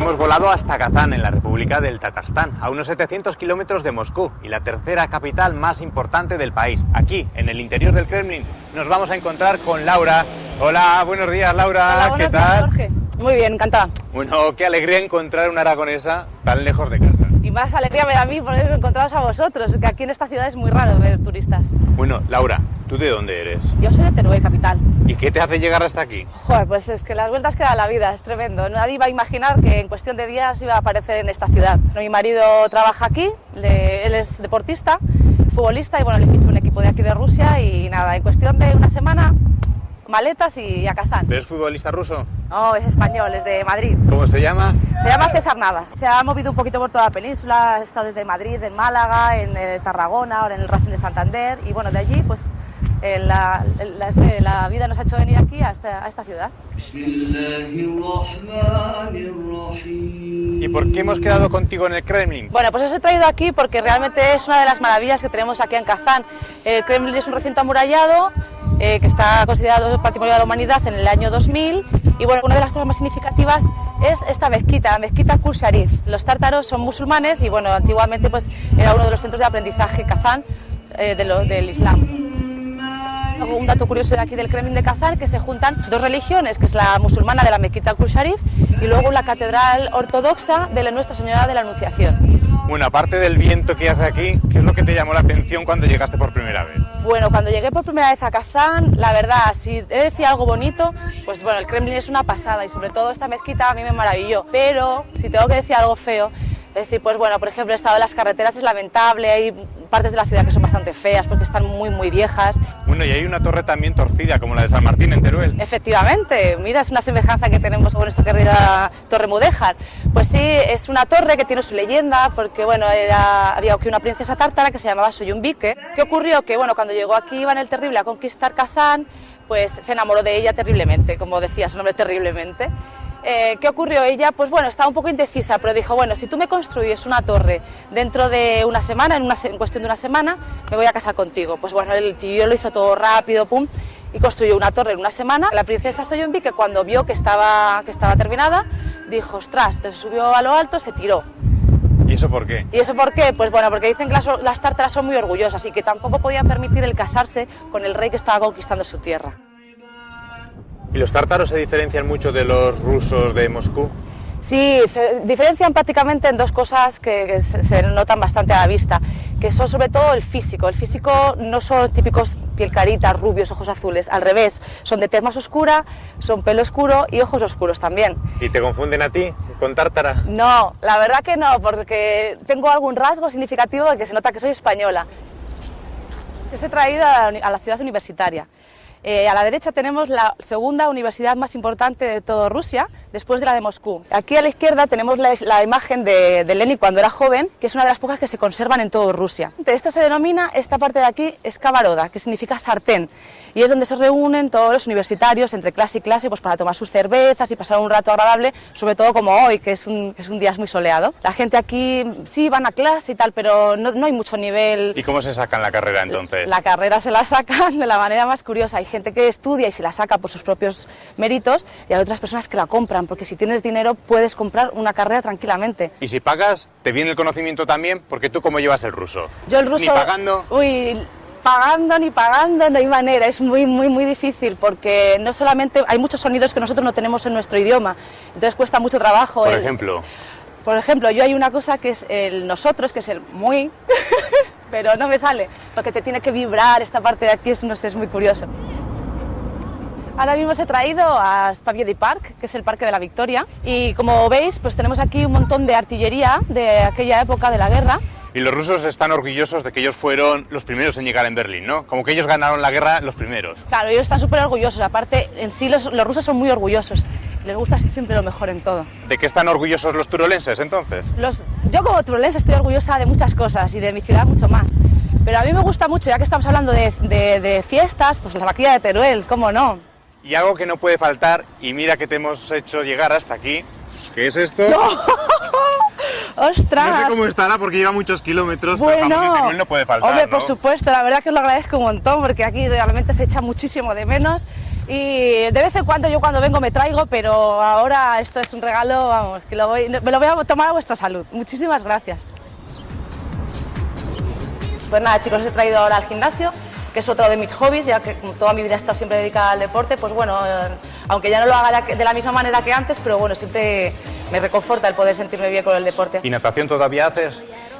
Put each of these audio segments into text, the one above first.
Hemos volado hasta Kazán, en la República del Tatarstán, a unos 700 kilómetros de Moscú y la tercera capital más importante del país. Aquí, en el interior del Kremlin, nos vamos a encontrar con Laura. Hola, buenos días, Laura. Hola, ¿Qué buenos días, tal? Jorge. Muy bien, encantada. Bueno, qué alegría encontrar una aragonesa tan lejos de casa. Y más alegría me da a mí por encontraros a vosotros, que aquí en esta ciudad es muy raro ver turistas. Bueno, Laura, ¿tú de dónde eres? Yo soy de Teruel, capital. ¿Y qué te hace llegar hasta aquí? Joder, pues es que las vueltas que da la vida, es tremendo. Nadie iba a imaginar que en cuestión de días iba a aparecer en esta ciudad. Mi marido trabaja aquí, él es deportista, futbolista y bueno, le ficho un equipo de aquí de Rusia y nada, en cuestión de una semana, maletas y a Kazán. ¿Eres futbolista ruso? No, es español, es de Madrid. ¿Cómo se llama? Se llama César Navas. Se ha movido un poquito por toda la península, ha estado desde Madrid, en Málaga, en Tarragona, ahora en el Racing de Santander y bueno, de allí pues la vida nos ha hecho venir aquí a esta ciudad. ¿Y por qué hemos quedado contigo en el Kremlin? Bueno, pues os he traído aquí porque realmente es una de las maravillas que tenemos aquí en Kazán. El Kremlin es un recinto amurallado que está considerado Patrimonio de la Humanidad en el año 2000 y bueno, una de las cosas más significativas es esta mezquita, la mezquita Qur Sharif. Los tártaros son musulmanes y bueno, antiguamente pues era uno de los centros de aprendizaje Kazán del Islam. Un dato curioso de aquí del Kremlin de Kazán, que se juntan dos religiones, que es la musulmana de la mezquita Qur Sharif y luego la catedral ortodoxa de la Nuestra Señora de la Anunciación. Bueno, aparte del viento que hace aquí, ¿qué es lo que te llamó la atención cuando llegaste por primera vez? Bueno, cuando llegué por primera vez a Kazán, la verdad, si he de decir algo bonito, pues bueno, el Kremlin es una pasada y sobre todo esta mezquita a mí me maravilló. Pero si tengo que decir algo feo, es decir, pues bueno, por ejemplo, el estado de las carreteras es lamentable, hay partes de la ciudad que son bastante feas porque están muy viejas. Bueno, y hay una torre también torcida, como la de San Martín en Teruel. Efectivamente, mira, es una semejanza que tenemos con esta querida Torre Mudéjar. Pues sí, es una torre que tiene su leyenda porque, bueno, había aquí una princesa tártara que se llamaba Soyunbike. ¿Qué ocurrió? Que, bueno, cuando llegó aquí Iván el Terrible a conquistar Kazán, pues se enamoró de ella terriblemente, como decía su nombre, terriblemente. ¿Qué ocurrió? Ella, pues bueno, estaba un poco indecisa, pero dijo, bueno, si tú me construyes una torre dentro de una semana, en cuestión de una semana, me voy a casar contigo. Pues bueno, el tío lo hizo todo rápido, pum, y construyó una torre en una semana. La princesa Soyunbike, cuando vio que estaba terminada, dijo, ostras, entonces subió a lo alto, se tiró. ¿Y eso por qué? ¿Y eso por qué? Pues bueno, porque dicen que las tártaras son muy orgullosas y que tampoco podían permitir el casarse con el rey que estaba conquistando su tierra. ¿Y los tártaros se diferencian mucho de los rusos de Moscú? Sí, se diferencian prácticamente en dos cosas que se notan bastante a la vista, que son sobre todo el físico. El físico no son típicos piel clarita, rubios, ojos azules, al revés, son de tez más oscura, son pelo oscuro y ojos oscuros también. ¿Y te confunden a ti con tártara? No, la verdad que no, porque tengo algún rasgo significativo de que se nota que soy española. Les he traído a la ciudad universitaria. A la derecha tenemos la segunda universidad más importante de toda Rusia, después de la de Moscú. Aquí a la izquierda tenemos la imagen de Lenin cuando era joven, que es una de las pocas que se conservan en toda Rusia. Esto se denomina, esta parte de aquí, Skavaroda, que significa sartén, y es donde se reúnen todos los universitarios entre clase y clase pues para tomar sus cervezas y pasar un rato agradable, sobre todo como hoy, que es un día muy soleado. La gente aquí sí van a clase y tal, pero no hay mucho nivel. ¿Y cómo se sacan la carrera entonces? La carrera se la sacan de la manera más curiosa. Hay gente que estudia y se la saca por sus propios méritos y hay otras personas que la compran, porque si tienes dinero puedes comprar una carrera tranquilamente. ¿Y si pagas, te viene el conocimiento también? Porque tú, ¿cómo llevas el ruso? Yo el ruso... ¿Ni pagando? Uy, ni pagando, no hay manera, es muy difícil porque no solamente hay muchos sonidos que nosotros no tenemos en nuestro idioma, entonces cuesta mucho trabajo. Por ejemplo, yo hay una cosa que es el nosotros, que es el muy, pero no me sale, porque te tiene que vibrar esta parte de aquí, no sé, es muy curioso. Ahora mismo os he traído a Spaviedy Park, que es el Parque de la Victoria, y como veis, pues tenemos aquí un montón de artillería de aquella época de la guerra. Y los rusos están orgullosos de que ellos fueron los primeros en llegar en Berlín, ¿no? Como que ellos ganaron la guerra los primeros. Claro, ellos están súper orgullosos, aparte en sí los rusos son muy orgullosos, les gusta siempre lo mejor en todo. ¿De qué están orgullosos los turolenses entonces? Yo como turolense estoy orgullosa de muchas cosas y de mi ciudad mucho más, pero a mí me gusta mucho, ya que estamos hablando de fiestas, pues la vaquilla de Teruel, ¿cómo no? Y algo que no puede faltar, y mira que te hemos hecho llegar hasta aquí, ¿qué es esto? ¡No! ¡Ostras! No sé cómo estará porque lleva muchos kilómetros, bueno, pero jamón de Teruel no puede faltar, hombre, ¿no? por supuesto, la verdad que os lo agradezco un montón porque aquí realmente se echa muchísimo de menos. Y de vez en cuando yo cuando vengo me traigo, pero ahora esto es un regalo, vamos, que me lo voy a tomar a vuestra salud. Muchísimas gracias. Pues nada, chicos, os he traído ahora al gimnasio, que es otro de mis hobbies, ya que como toda mi vida he estado siempre dedicada al deporte, pues bueno, aunque ya no lo haga de la misma manera que antes, pero bueno, siempre me reconforta el poder sentirme bien con el deporte. ¿Y natación todavía haces?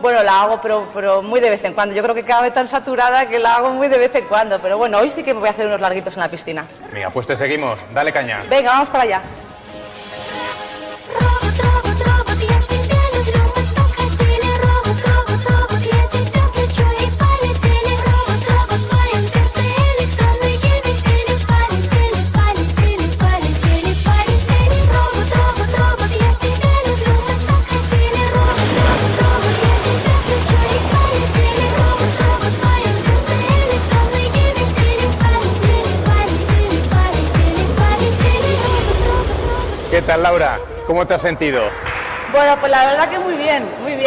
Bueno, la hago, pero muy de vez en cuando. Yo creo que cada vez tan saturada que la hago muy de vez en cuando. Pero bueno, hoy sí que me voy a hacer unos larguitos en la piscina. Venga, pues te seguimos. Dale caña. Venga, vamos para allá. ¿Qué tal, Laura? ¿Cómo te has sentido? Bueno, pues la verdad que muy bien,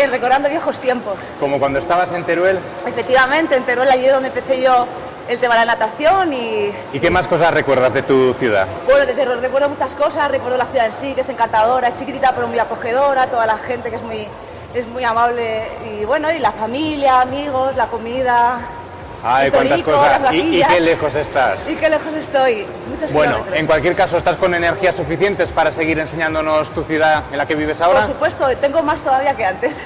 recordando viejos tiempos. Como cuando estabas en Teruel. Efectivamente, en Teruel allí es donde empecé yo el tema de la natación y... ¿Y qué más cosas recuerdas de tu ciudad? Bueno, de Teruel recuerdo muchas cosas, recuerdo la ciudad en sí, que es encantadora, es chiquitita pero muy acogedora, toda la gente que es muy amable y bueno, y la familia, amigos, la comida... Ay, cuántas cosas. ¿Y qué lejos estás? ¿Y qué lejos estoy? Muchos Bueno, kilómetros. en cualquier caso, ¿estás con energías suficientes para seguir enseñándonos tu ciudad en la que vives ahora? Por supuesto, tengo más todavía que antes.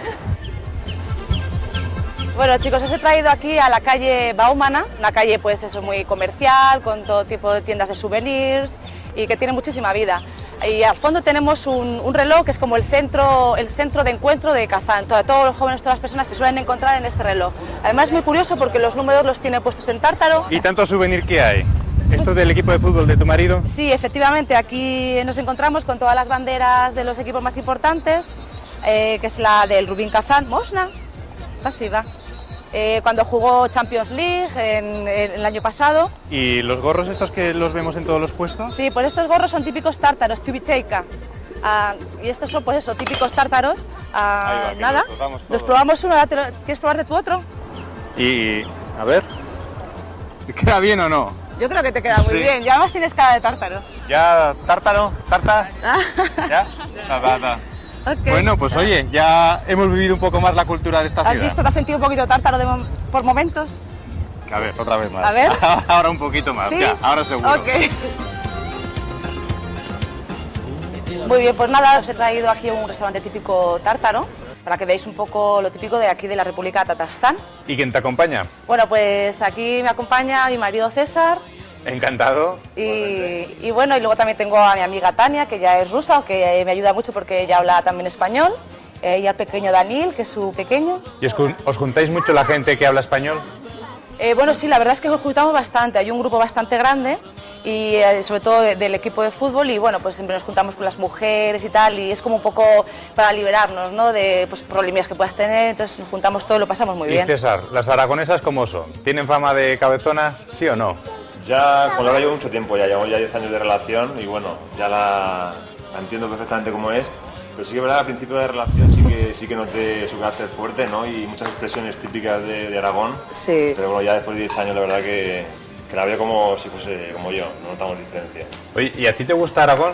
Bueno, chicos, os he traído aquí a la calle Baumana, una calle pues eso muy comercial, con todo tipo de tiendas de souvenirs y que tiene muchísima vida. Y al fondo tenemos un reloj que es como el centro de encuentro de Kazán. Todos los jóvenes, todas las personas se suelen encontrar en este reloj. Además es muy curioso porque los números los tiene puestos en tártaro. ¿Y tanto souvenir que hay? ¿Esto del equipo de fútbol de tu marido? Sí, efectivamente, aquí nos encontramos con todas las banderas de los equipos más importantes, que es la del Rubin Kazán, Mosna, pasiva. Cuando jugó Champions League el año pasado. ¿Y los gorros estos que los vemos en todos los puestos? Sí, pues estos gorros son típicos tártaros, chubicheika. Y estos son, pues eso, típicos tártaros. Nada, los probamos uno, ¿quieres probarte tú otro? Y, a ver, ¿queda bien o no? Yo creo que te queda muy bien, ya además tienes cara de tártaro. ¿Ya tártaro? ¿Tarta? ¿Ya? Okay. Bueno, pues oye, ya hemos vivido un poco más la cultura de esta ciudad. ¿Has visto? ¿Te has sentido un poquito tártaro por momentos? A ver, otra vez más. A ver. Ahora un poquito más, ¿sí? Ya, ahora seguro. Ok. Muy bien, pues nada, os he traído aquí un restaurante típico tártaro para que veáis un poco lo típico de aquí de la República de Tatarstan. ¿Y quién te acompaña? Bueno, pues aquí me acompaña mi marido César. Encantado. Y bueno, y luego también tengo a mi amiga Tania, que ya es rusa, aunque me ayuda mucho porque ella habla también español. Y al pequeño Daniel, que es su pequeño. ¿Y os juntáis mucho la gente que habla español? Bueno, sí, la verdad es que nos juntamos bastante. Hay un grupo bastante grande, y sobre todo del equipo de fútbol, y bueno, pues siempre nos juntamos con las mujeres y tal, y es como un poco para liberarnos, ¿no?, de pues, problemas que puedas tener, entonces nos juntamos todo y lo pasamos muy bien. Y César, ¿las aragonesas cómo son? ¿Tienen fama de cabezonas, sí o no? Ya, con Laura llevo mucho tiempo, ya llevo 10 años de relación y bueno, ya la entiendo perfectamente cómo es, pero sí que es verdad, al principio de relación sí que noté su carácter fuerte, ¿no?, y muchas expresiones típicas de Aragón, sí. Pero bueno, ya después de 10 años la verdad que la veo como si fuese como yo, no notamos diferencia. Oye, ¿y a ti te gusta Aragón?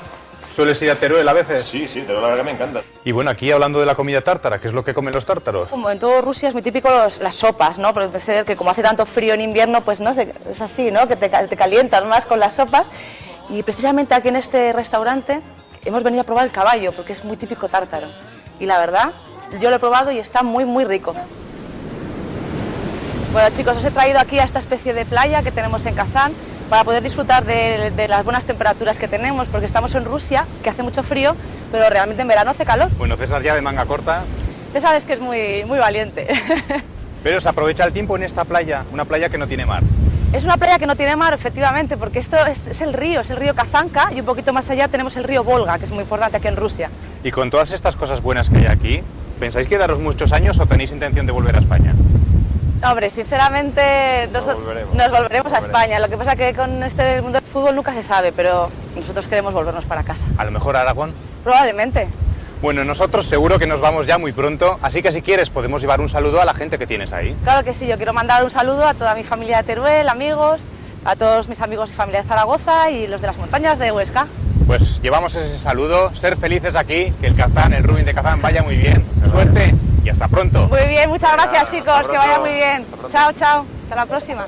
¿Sueles ir a Teruel a veces? Sí, Teruel la verdad que me encanta. Y bueno, aquí hablando de la comida tártara, ¿qué es lo que comen los tártaros? Como en todo Rusia es muy típico las sopas, ¿no? Pero parece que como hace tanto frío en invierno, pues no es así, ¿no?, que te calientas más con las sopas. Y precisamente aquí en este restaurante hemos venido a probar el caballo, porque es muy típico tártaro. Y la verdad, yo lo he probado y está muy, muy rico. Bueno, chicos, os he traído aquí a esta especie de playa que tenemos en Kazán para poder disfrutar de las buenas temperaturas que tenemos, porque estamos en Rusia, que hace mucho frío, pero realmente en verano hace calor. Bueno, César ya de manga corta. César es que es muy, muy valiente. Pero se aprovecha el tiempo en esta playa, una playa que no tiene mar. Es una playa que no tiene mar, efectivamente, porque esto es el río Kazanka, y un poquito más allá tenemos el río Volga, que es muy importante aquí en Rusia. Y con todas estas cosas buenas que hay aquí, ¿pensáis quedaros muchos años o tenéis intención de volver a España? Hombre, sinceramente nos volveremos a España. Lo que pasa es que con este mundo del fútbol nunca se sabe, pero nosotros queremos volvernos para casa. ¿A lo mejor a Aragón? Probablemente. Bueno, nosotros seguro que nos vamos ya muy pronto, así que si quieres podemos llevar un saludo a la gente que tienes ahí. Claro que sí, yo quiero mandar un saludo a toda mi familia de Teruel, amigos, a todos mis amigos y familia de Zaragoza y los de las montañas de Huesca. Pues llevamos ese saludo, ser felices aquí, que el Kazán, el Rubin de Kazán vaya muy bien, suerte y hasta pronto. Muy bien, muchas gracias chicos, hasta que vaya pronto. muy bien. Chao, chao, hasta la próxima.